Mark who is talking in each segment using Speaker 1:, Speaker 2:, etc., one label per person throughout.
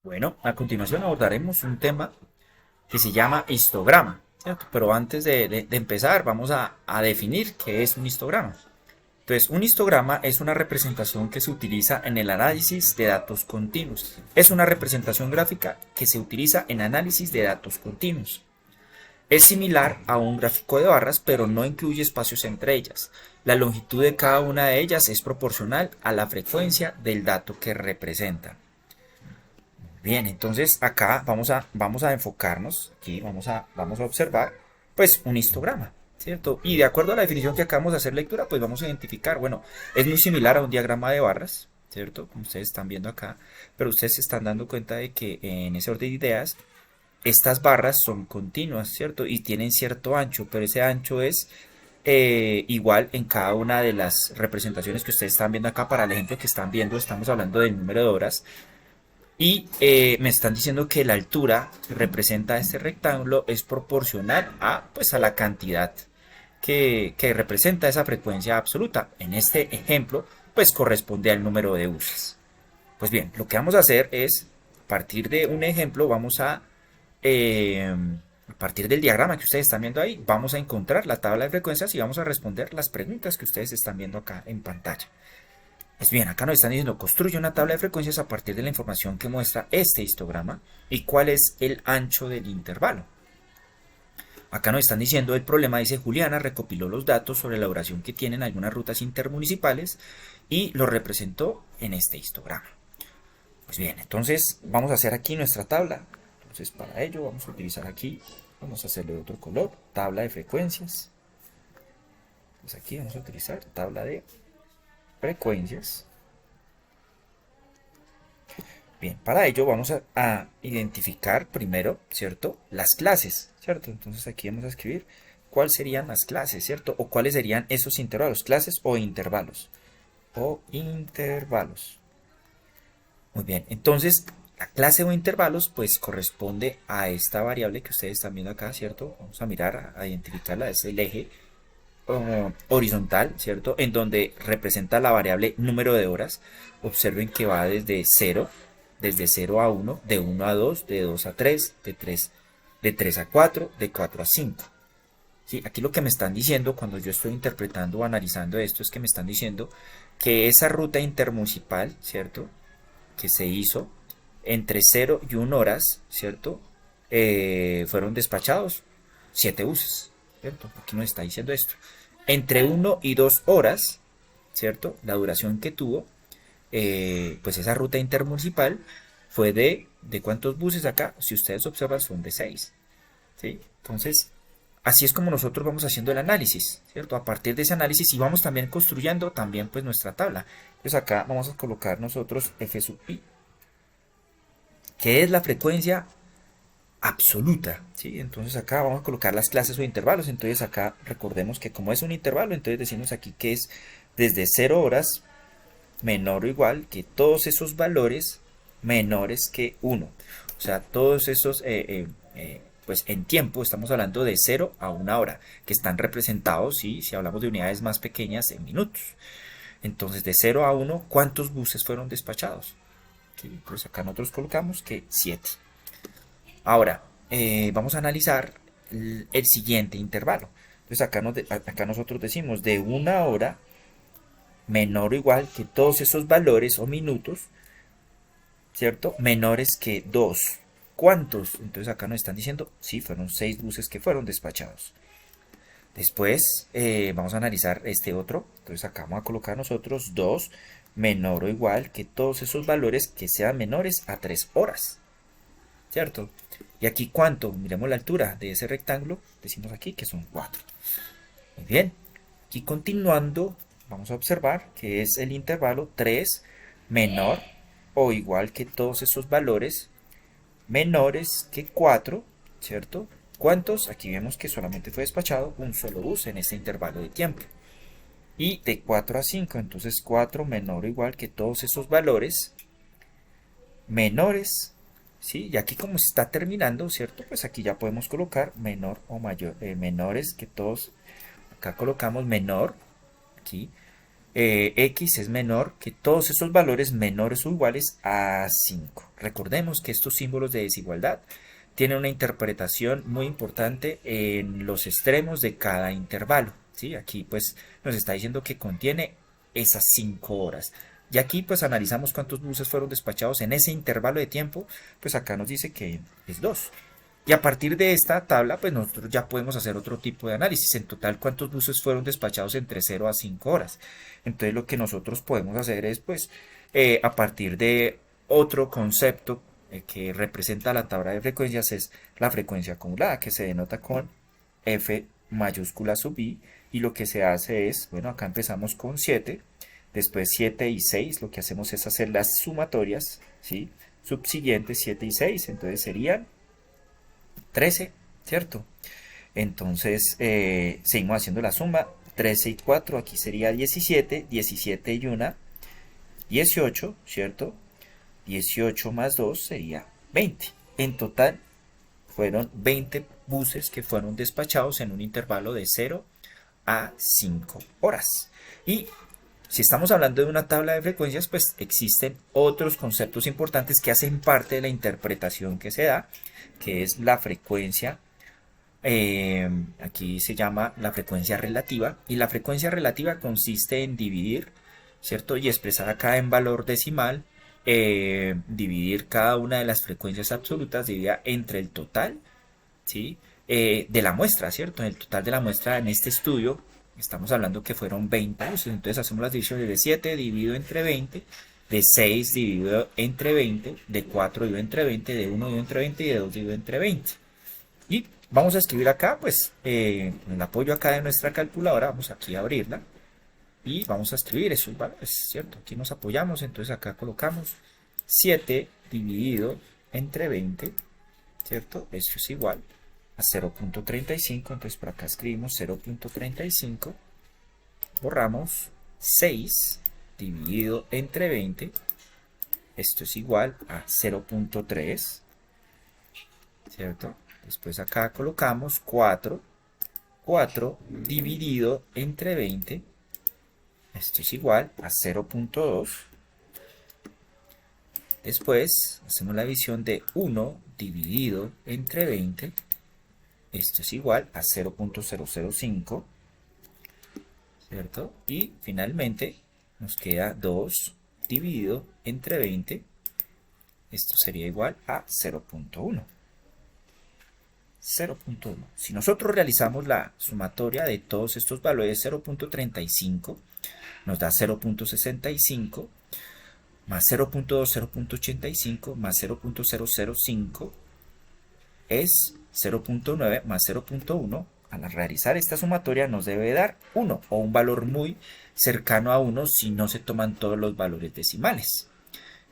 Speaker 1: Bueno, a continuación abordaremos un tema que se llama histograma, ¿cierto? Pero antes de empezar, vamos a definir qué es un histograma. Entonces, un histograma es una representación que se utiliza en el análisis de datos continuos. Es una representación gráfica que se utiliza en análisis de datos continuos. Es similar a un gráfico de barras, pero no incluye espacios entre ellas. La longitud de cada una de ellas es proporcional a la frecuencia del dato que representa. Bien, entonces acá vamos a enfocarnos, aquí vamos a observar pues un histograma, ¿cierto? Y de acuerdo a la definición que acabamos de hacer lectura, pues vamos a identificar, bueno, es muy similar a un diagrama de barras, ¿cierto? Como ustedes están viendo acá, pero ustedes se están dando cuenta de que en ese orden de ideas, estas barras son continuas, ¿cierto? Y tienen cierto ancho, pero ese ancho es igual en cada una de las representaciones que ustedes están viendo acá. Para el ejemplo que están viendo, estamos hablando del número de horas y me están diciendo que la altura que representa este rectángulo es proporcional a, pues, a la cantidad que representa esa frecuencia absoluta. En este ejemplo, pues corresponde al número de usos. Pues bien, lo que vamos a hacer es, a partir de un ejemplo, a partir del diagrama que ustedes están viendo ahí, vamos a encontrar la tabla de frecuencias y vamos a responder las preguntas que ustedes están viendo acá en pantalla. Pues bien, acá nos están diciendo construye una tabla de frecuencias a partir de la información que muestra este histograma y cuál es el ancho del intervalo. Acá nos están diciendo el problema, dice Juliana recopiló los datos sobre la duración que tienen algunas rutas intermunicipales y lo representó en este histograma. Pues bien, entonces vamos a hacer aquí nuestra tabla. Entonces para ello vamos a utilizar aquí, vamos a hacerle otro color, tabla de frecuencias. Pues aquí vamos a utilizar tabla de frecuencias. Bien, para ello vamos a identificar primero, ¿cierto? Las clases, ¿cierto? Entonces aquí vamos a escribir cuáles serían las clases, ¿cierto? O cuáles serían esos intervalos, clases o intervalos. O intervalos. Muy bien, entonces la clase o intervalos pues corresponde a esta variable que ustedes están viendo acá, ¿cierto? Vamos a mirar, a identificarla, es el eje horizontal, ¿cierto? En donde representa la variable número de horas. Observen que va desde 0 a 1, de 1 a 2, de 2 a 3, de 3 a 4, de 4 a 5. ¿Sí? Aquí lo que me están diciendo cuando yo estoy interpretando o analizando esto es que me están diciendo que esa ruta intermunicipal, ¿cierto? Que se hizo entre 0 y 1 horas, ¿cierto? Fueron despachados 7 buses, ¿cierto? Aquí nos está diciendo esto. Entre 1 y 2 horas, ¿cierto? La duración que tuvo, pues esa ruta intermunicipal fue ¿de cuántos buses acá? Si ustedes observan, son de 6, ¿sí? Entonces, así es como nosotros vamos haciendo el análisis, ¿cierto? A partir de ese análisis y vamos también construyendo también pues nuestra tabla. Pues acá vamos a colocar nosotros f sub i, que es la frecuencia absoluta, ¿sí? Entonces acá vamos a colocar las clases o intervalos. Entonces acá recordemos que como es un intervalo, entonces decimos aquí que es desde 0 horas menor o igual que todos esos valores menores que 1. O sea, todos esos, pues en tiempo estamos hablando de 0 a 1 hora, que están representados, ¿sí? Si hablamos de unidades más pequeñas, en minutos. Entonces, de 0 a 1, ¿cuántos buses fueron despachados? ¿Sí? Pues acá nosotros colocamos que 7. Ahora, vamos a analizar el siguiente intervalo. Entonces, acá nosotros decimos de 1 hora menor o igual que todos esos valores o minutos, ¿cierto? Menores que 2. ¿Cuántos? Entonces acá nos están diciendo, sí, fueron 6 buses que fueron despachados. Después vamos a analizar este otro. Entonces acá vamos a colocar nosotros 2 menor o igual que todos esos valores que sean menores a 3 horas, ¿cierto? Y aquí cuánto, miremos la altura de ese rectángulo, decimos aquí que son 4. Muy bien, aquí continuando vamos a observar que es el intervalo 3 menor o igual que todos esos valores menores que 4, ¿cierto? ¿Cuántos? Aquí vemos que solamente fue despachado un solo bus en este intervalo de tiempo. Y de 4 a 5, entonces 4 menor o igual que todos esos valores menores, ¿sí? Y aquí como está terminando, ¿cierto? Pues aquí ya podemos colocar menor o mayor, menores que todos, acá colocamos menor, aquí, X es menor que todos esos valores menores o iguales a 5. Recordemos que estos símbolos de desigualdad tienen una interpretación muy importante en los extremos de cada intervalo. ¿Sí? Aquí pues nos está diciendo que contiene esas 5 horas. Y aquí pues analizamos cuántos buses fueron despachados en ese intervalo de tiempo, pues acá nos dice que es 2. Y a partir de esta tabla, pues nosotros ya podemos hacer otro tipo de análisis. En total, ¿cuántos buses fueron despachados entre 0 a 5 horas? Entonces lo que nosotros podemos hacer es, pues, a partir de otro concepto que representa la tabla de frecuencias, es la frecuencia acumulada, que se denota con F mayúscula sub I. Y lo que se hace es, bueno, acá empezamos con 7, después 7 y 6, lo que hacemos es hacer las sumatorias, ¿sí? Subsiguientes 7 y 6, entonces serían 13, ¿cierto? Entonces seguimos haciendo la suma, 13 y 4, aquí sería 17, 17 y 1, 18, ¿cierto? 18 más 2 sería 20. En total fueron 20 buses que fueron despachados en un intervalo de 0 a 5 horas. Y si estamos hablando de una tabla de frecuencias, pues existen otros conceptos importantes que hacen parte de la interpretación que se da, que es la frecuencia. Aquí se llama la frecuencia relativa, y la frecuencia relativa consiste en dividir, ¿cierto? Y expresar acá en valor decimal, dividir cada una de las frecuencias absolutas dividida entre el total, ¿sí? De la muestra, ¿cierto? El total de la muestra en este estudio, estamos hablando que fueron 20 buses, entonces hacemos las divisiones de 7 dividido entre 20, de 6 dividido entre 20, de 4 dividido entre 20, de 1 dividido entre 20 y de 2 dividido entre 20. Y vamos a escribir acá, pues, con el apoyo acá de nuestra calculadora, vamos aquí a abrirla y vamos a escribir esos valores, ¿cierto? Aquí nos apoyamos, entonces acá colocamos 7 dividido entre 20, ¿cierto? Esto es igual a 0.35, entonces por acá escribimos 0.35, borramos 6 dividido entre 20, esto es igual a 0.3, ¿cierto? Después acá colocamos 4 dividido entre 20, esto es igual a 0.2. Después hacemos la división de 1 dividido entre 20, esto es igual a 0.005, ¿cierto? Y finalmente nos queda 2 dividido entre 20, esto sería igual a 0.1. 0.1. Si nosotros realizamos la sumatoria de todos estos valores, 0.35 nos da 0.65, más 0.2, 0.85, más 0.005 es 0.9 más 0.1. Al realizar esta sumatoria nos debe dar 1 o un valor muy cercano a 1 si no se toman todos los valores decimales.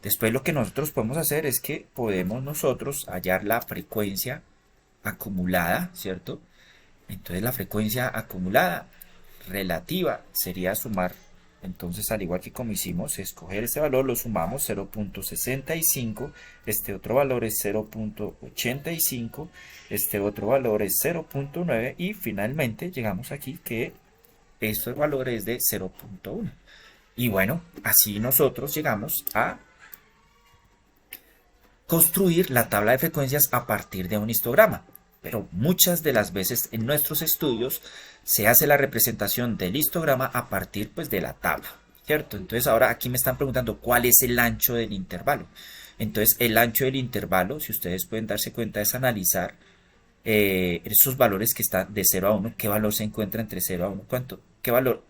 Speaker 1: Después lo que nosotros podemos hacer es que podemos nosotros hallar la frecuencia acumulada, ¿cierto? Entonces la frecuencia acumulada relativa sería sumar, entonces al igual que como hicimos, escoger este valor, lo sumamos 0.65, este otro valor es 0.85, este otro valor es 0.9 y finalmente llegamos aquí que este valor es de 0.1. Y bueno, así nosotros llegamos a construir la tabla de frecuencias a partir de un histograma. Pero muchas de las veces en nuestros estudios se hace la representación del histograma a partir pues de la tabla, ¿cierto? Entonces ahora aquí me están preguntando cuál es el ancho del intervalo. Entonces el ancho del intervalo, si ustedes pueden darse cuenta, es analizar esos valores que están de 0 a 1, qué valor se encuentra entre 0 a 1,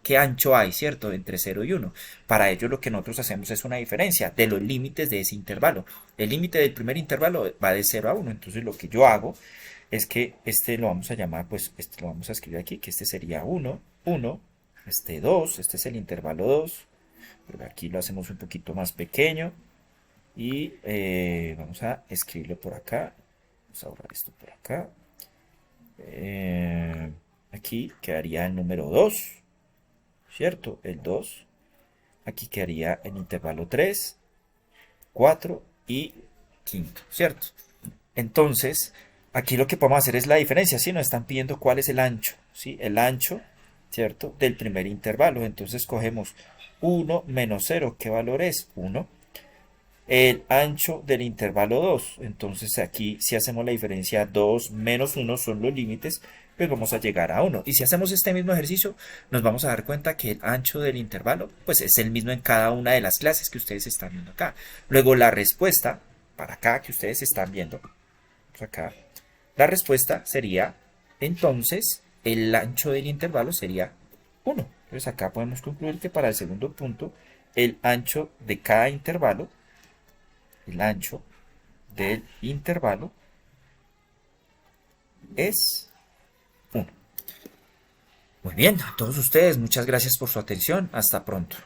Speaker 1: qué ancho hay, ¿cierto? Entre 0 y 1. Para ello lo que nosotros hacemos es una diferencia de los límites de ese intervalo. El límite del primer intervalo va de 0 a 1, entonces lo que yo hago es que este lo vamos a llamar, pues este lo vamos a escribir aquí, que este sería 1, 1, este 2, este es el intervalo 2, pero aquí lo hacemos un poquito más pequeño y vamos a escribirlo por acá, vamos a borrar esto por acá, aquí quedaría el número 2, ¿cierto? El 2, aquí quedaría el intervalo 3, 4 y 5, ¿cierto? Entonces, aquí lo que podemos hacer es la diferencia, ¿sí? Nos están pidiendo cuál es el ancho, ¿sí? El ancho, ¿cierto? Del primer intervalo. Entonces cogemos 1 menos 0, ¿qué valor es? 1. El ancho del intervalo 2. Entonces aquí si hacemos la diferencia 2 menos 1 son los límites, pues vamos a llegar a 1. Y si hacemos este mismo ejercicio, nos vamos a dar cuenta que el ancho del intervalo pues es el mismo en cada una de las clases que ustedes están viendo acá. Luego la respuesta, para acá que ustedes están viendo, pues acá, la respuesta sería, entonces, el ancho del intervalo sería 1. Entonces acá podemos concluir que para el segundo punto, el ancho de cada intervalo, el ancho del intervalo es 1. Muy bien, a todos ustedes, muchas gracias por su atención. Hasta pronto.